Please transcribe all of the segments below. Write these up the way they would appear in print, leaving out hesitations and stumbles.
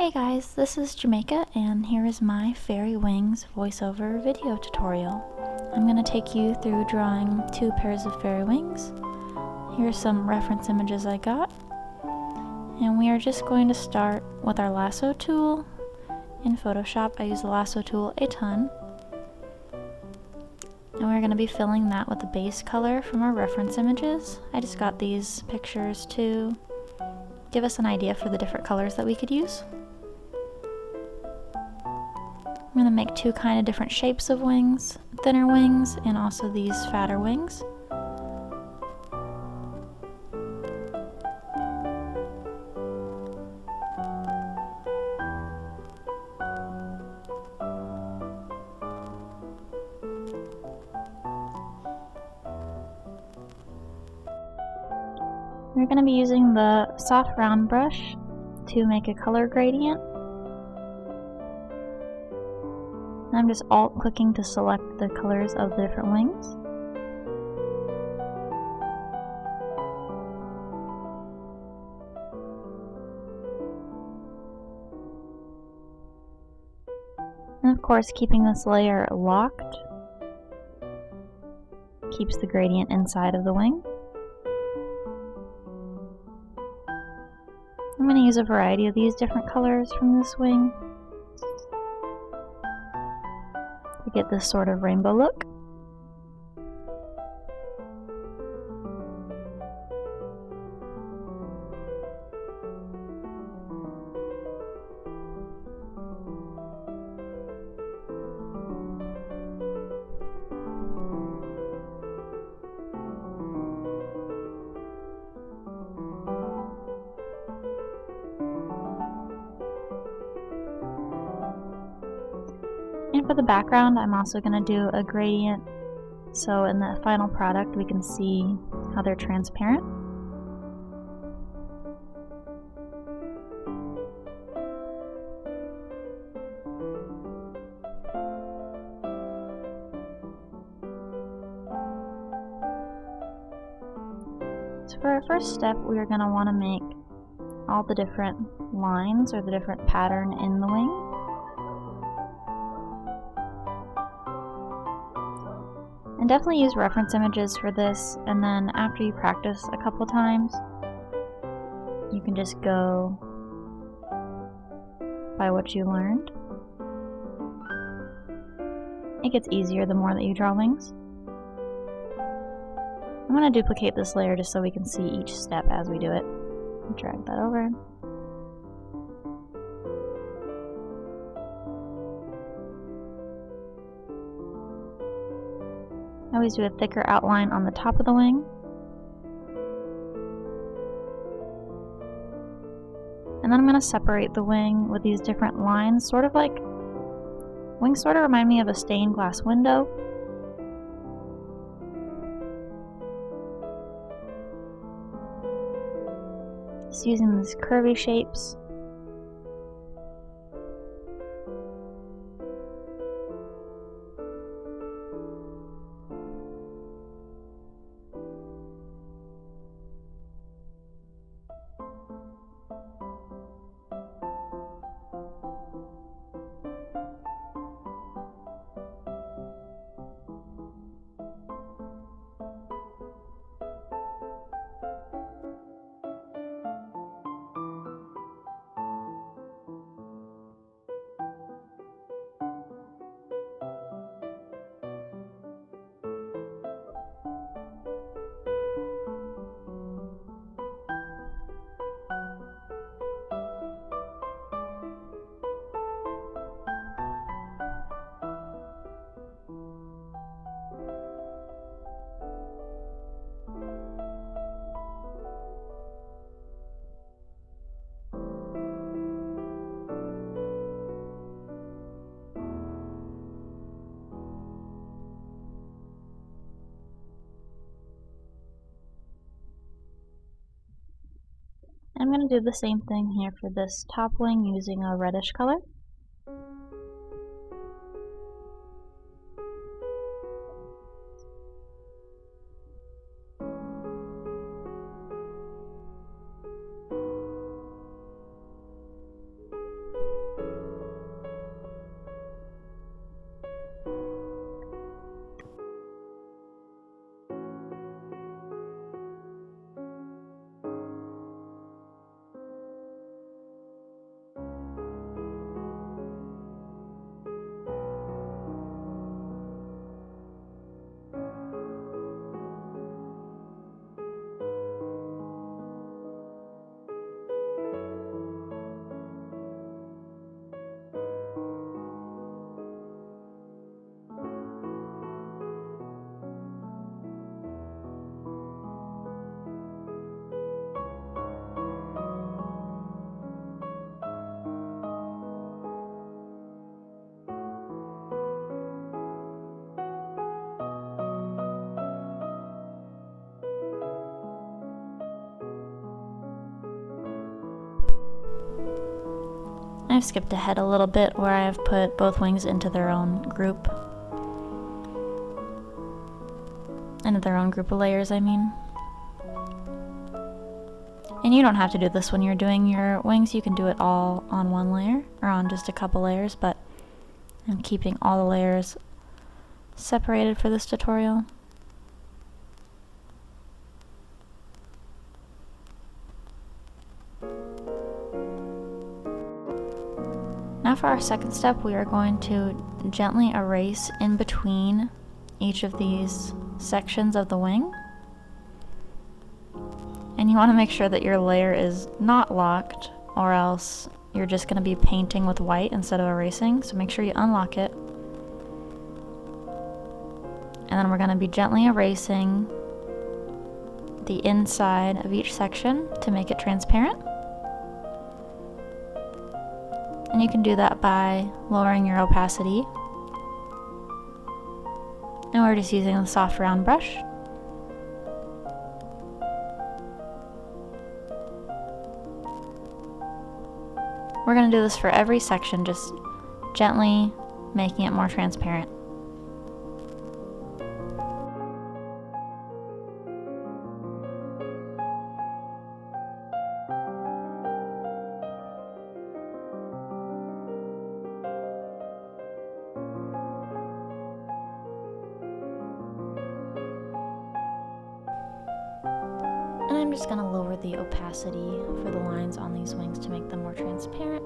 Hey guys, this is Jamaica and here is my Fairy Wings voiceover video tutorial. I'm going to take you through drawing 2 pairs of fairy wings. Here's some reference images I got. And we are just going to start with our lasso tool. In Photoshop I use the lasso tool a ton. And we're going to be filling that with the base color from our reference images. I just got these pictures to give us an idea for the different colors that we could use. I'm going to make 2 kind of different shapes of wings, thinner wings and also these fatter wings. We're going to be using the soft round brush to make a color gradient. I'm just alt-clicking to select the colors of the different wings. And of course, keeping this layer locked keeps the gradient inside of the wing. I'm going to use a variety of these different colors from this wing to get this sort of rainbow look. And for the background, I'm also going to do a gradient, so in the final product we can see how they're transparent. So for our first step, we are going to want to make all the different lines or the different pattern in the wing. And definitely use reference images for this, and then after you practice a couple times, you can just go by what you learned. It gets easier the more that you draw wings. I'm going to duplicate this layer just so we can see each step as we do it. Drag that over. I always do a thicker outline on the top of the wing. And then I'm going to separate the wing with these different lines, sort of like, wings sort of remind me of a stained glass window. Just using these curvy shapes. I'm going to do the same thing here for this top wing using a reddish color. I've skipped ahead a little bit where I've put both wings into their own group. Into their own group of layers, I mean. And you don't have to do this when you're doing your wings. You can do it all on one layer, or on just a couple layers, but I'm keeping all the layers separated for this tutorial. Now for our second step, we are going to gently erase in between each of these sections of the wing. And you want to make sure that your layer is not locked, or else you're just going to be painting with white instead of erasing. So make sure you unlock it. And then we're going to be gently erasing the inside of each section to make it transparent. And you can do that by lowering your opacity. And we're just using a soft round brush. We're going to do this for every section, just gently making it more transparent. And I'm just going to lower the opacity for the lines on these wings to make them more transparent.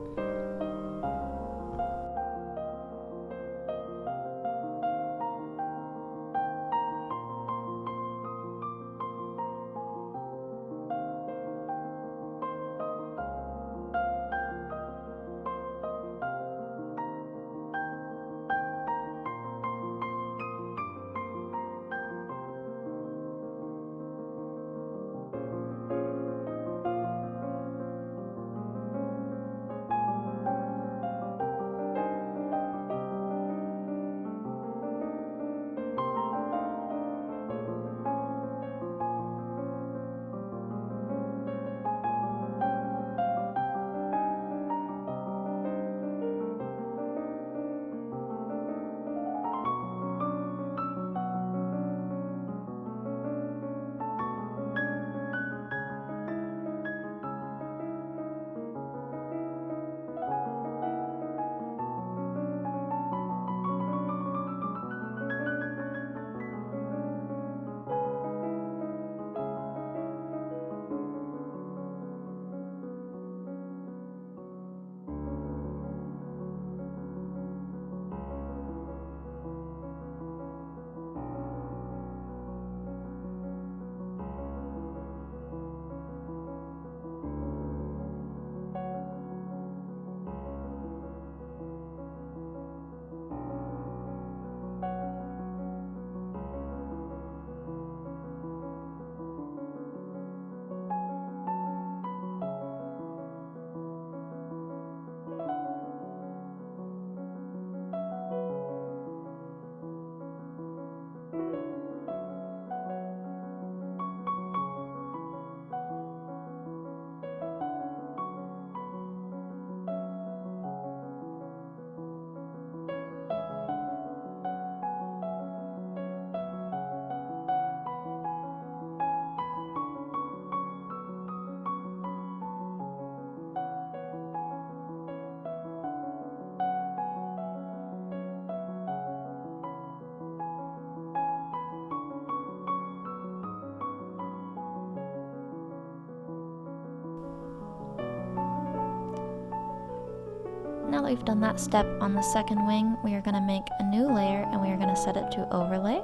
Now that we've done that step on the second wing, we are going to make a new layer and we are going to set it to overlay.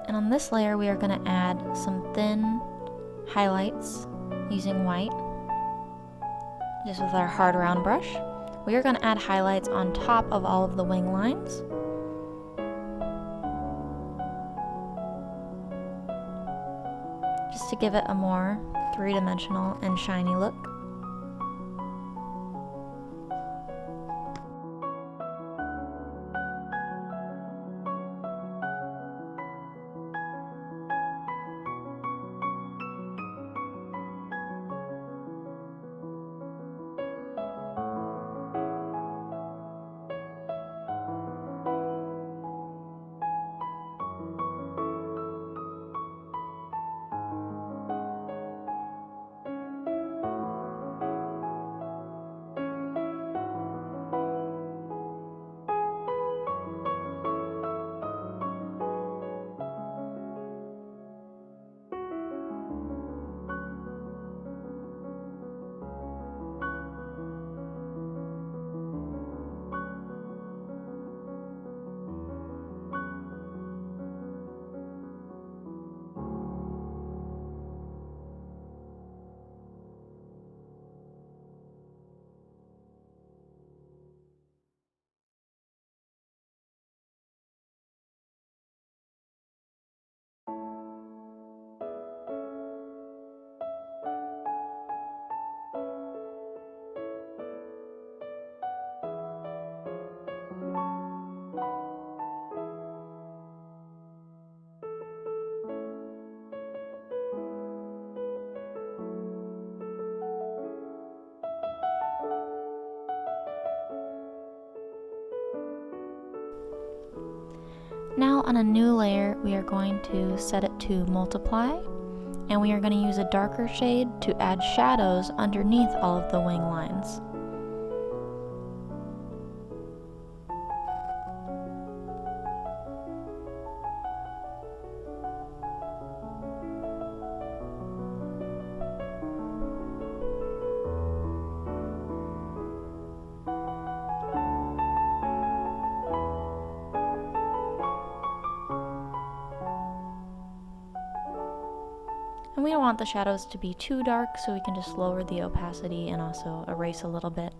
And on this layer we are going to add some thin highlights using white, just with our hard round brush. We are going to add highlights on top of all of the wing lines. Just to give it a more three-dimensional and shiny look. Now on a new layer, we are going to set it to multiply, and we are going to use a darker shade to add shadows underneath all of the wing lines. And we don't want the shadows to be too dark, so we can just lower the opacity and also erase a little bit.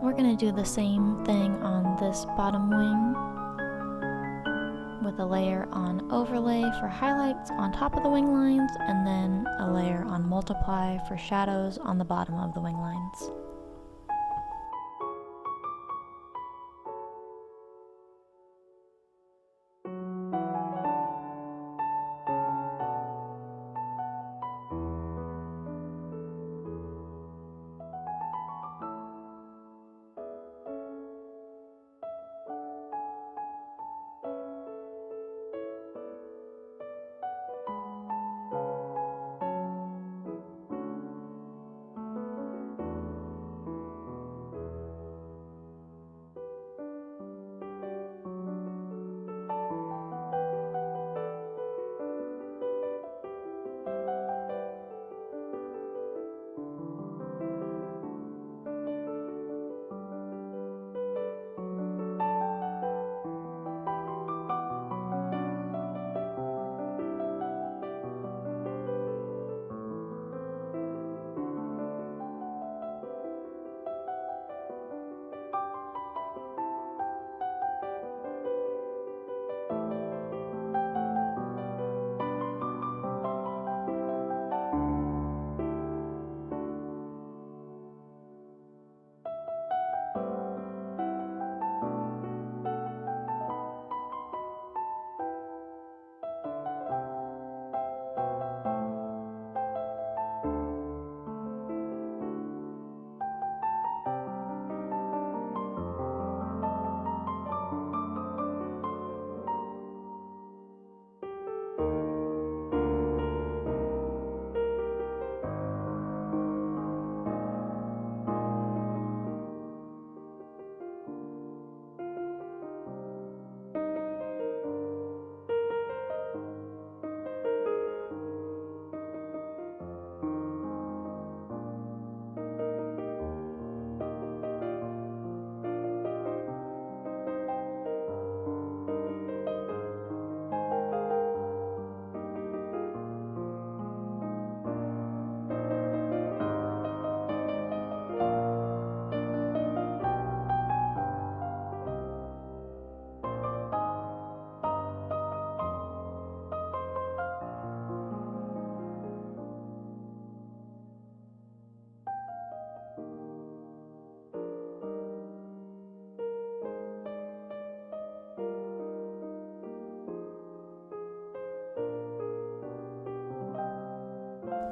We're going to do the same thing on this bottom wing with a layer on overlay for highlights on top of the wing lines, and then a layer on multiply for shadows on the bottom of the wing lines.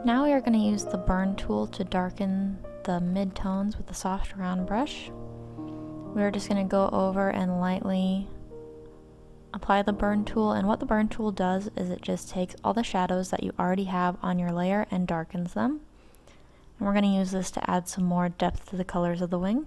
Now we are going to use the burn tool to darken the mid-tones with the soft round brush. we're just going to go over and lightly apply the burn tool, and what the burn tool does is it just takes all the shadows that you already have on your layer and darkens them. And we're going to use this to add some more depth to the colors of the wing.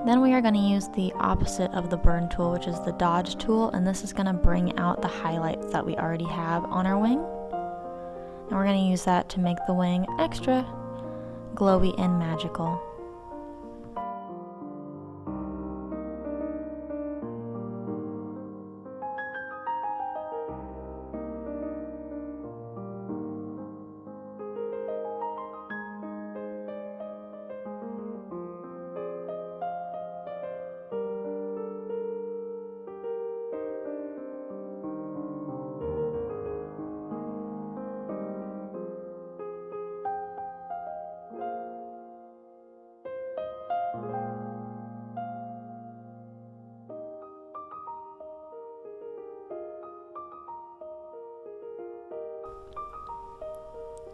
Then we are going to use the opposite of the burn tool, which is the dodge tool, and this is going to bring out the highlights that we already have on our wing. And we're going to use that to make the wing extra glowy and magical.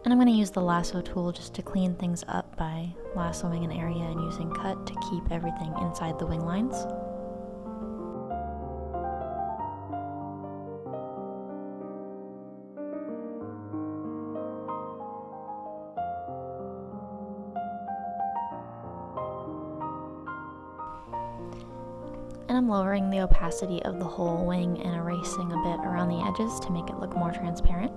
And I'm going to use the lasso tool just to clean things up by lassoing an area and using cut to keep everything inside the wing lines. And I'm lowering the opacity of the whole wing and erasing a bit around the edges to make it look more transparent.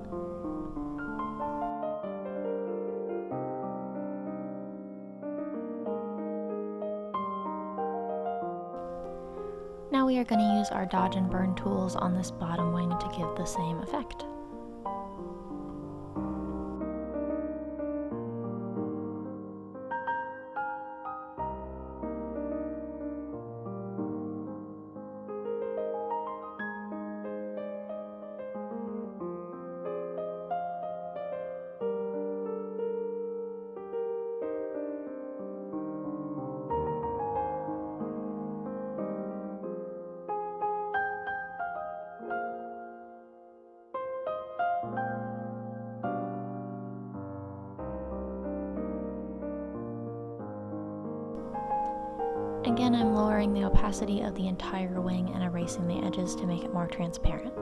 Now we are going to use our dodge and burn tools on this bottom wing to give the same effect. Again, I'm lowering the opacity of the entire wing and erasing the edges to make it more transparent.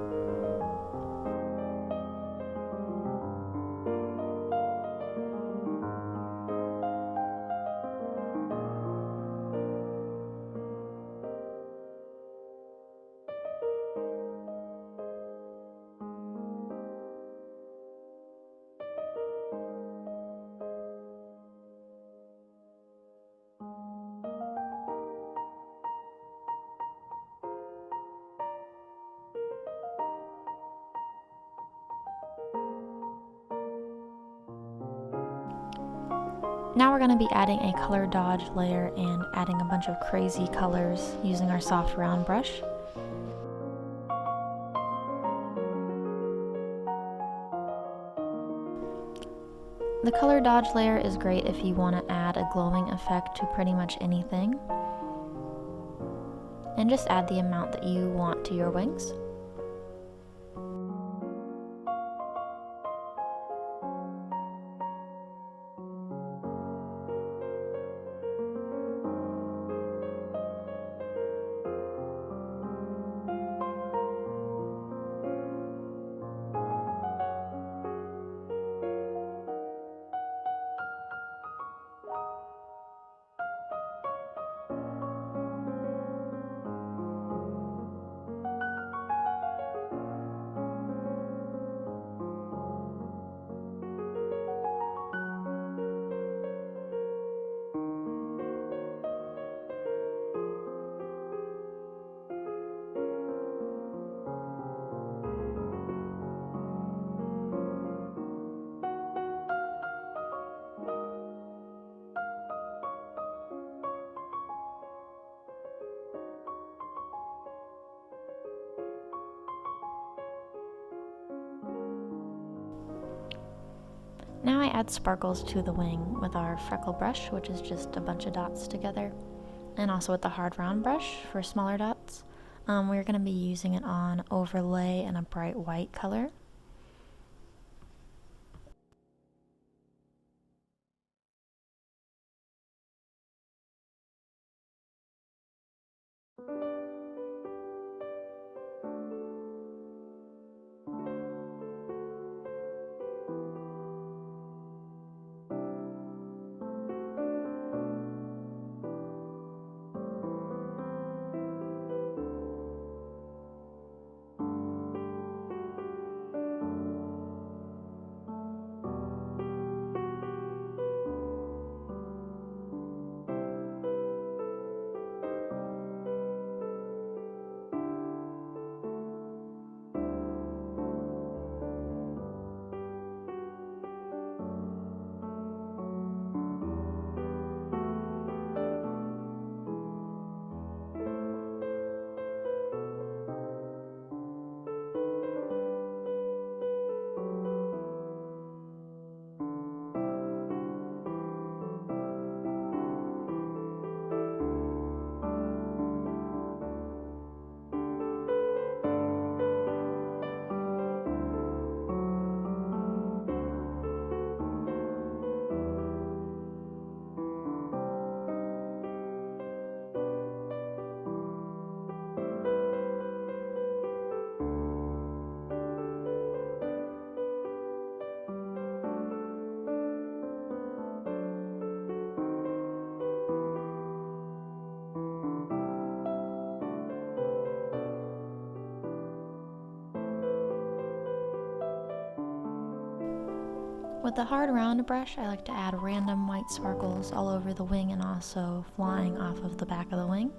Now we're going to be adding a color dodge layer and adding a bunch of crazy colors using our soft round brush. The color dodge layer is great if you want to add a glowing effect to pretty much anything. And just add the amount that you want to your wings. Now I add sparkles to the wing with our freckle brush, which is just a bunch of dots together, and also with the hard round brush for smaller dots. We're going to be using it on overlay and a bright white color. With the hard round brush, I like to add random white sparkles all over the wing and also flying off of the back of the wing.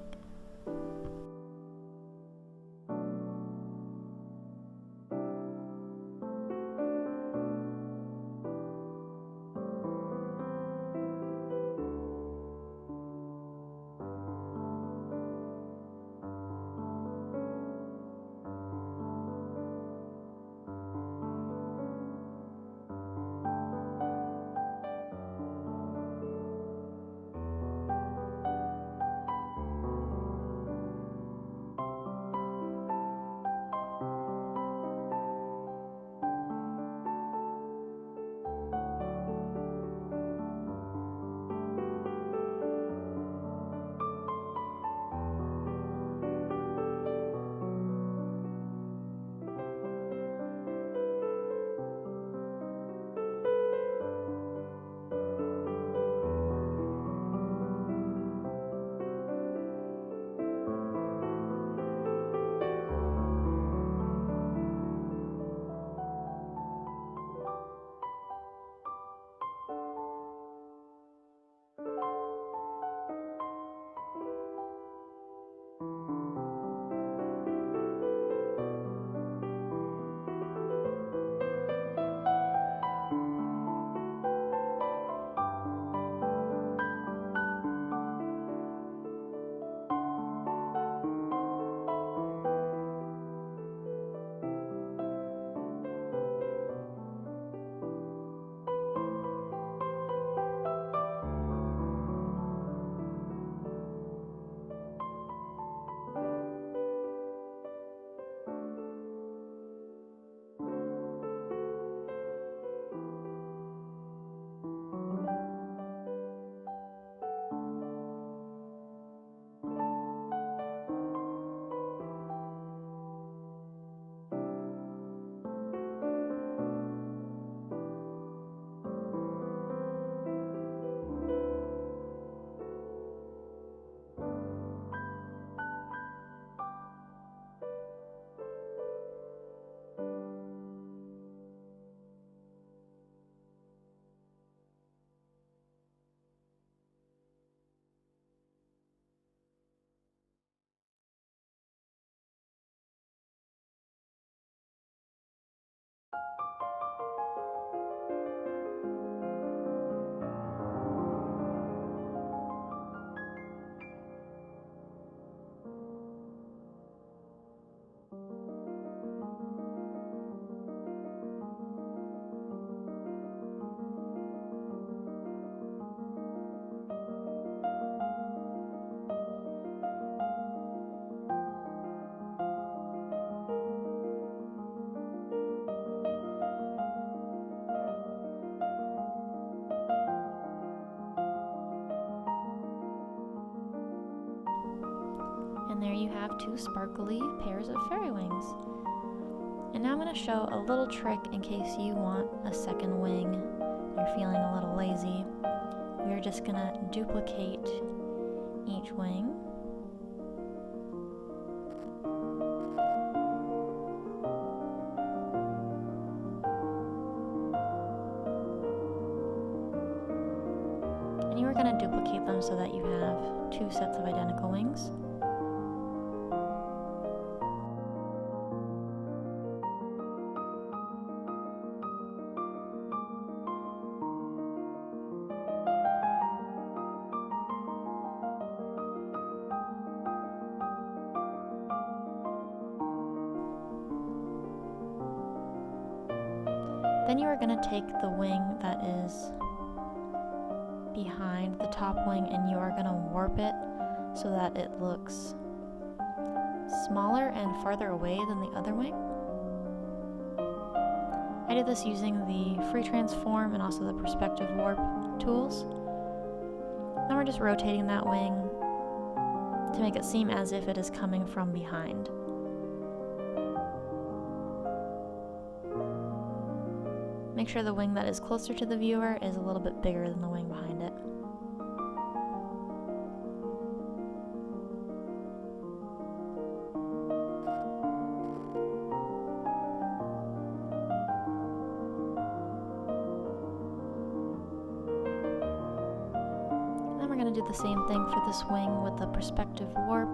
And there you have two sparkly pairs of fairy wings. And now I'm going to show a little trick in case you want a second wing. You're feeling a little lazy. We're just going to duplicate each wing. And you are going to duplicate them so that you have two sets of identical wings. Then you are going to take the wing that is behind the top wing and you are going to warp it so that it looks smaller and farther away than the other wing. I did this using the free transform and also the perspective warp tools. Now we're just rotating that wing to make it seem as if it is coming from behind. Make sure the wing that is closer to the viewer is a little bit bigger than the wing behind it. Then we're going to do the same thing for this wing with the perspective warp.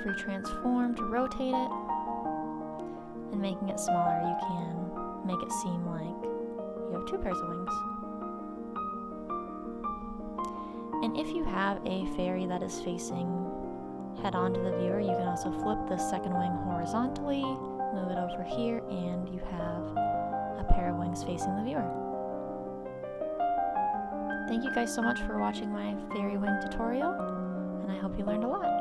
Free transform to rotate it, and making it smaller you can make it seem like you have two pairs of wings. And if you have a fairy that is facing head on to the viewer, you can also flip the second wing horizontally, move it over here, and you have a pair of wings facing the viewer. Thank you guys so much for watching my fairy wing tutorial, and I hope you learned a lot.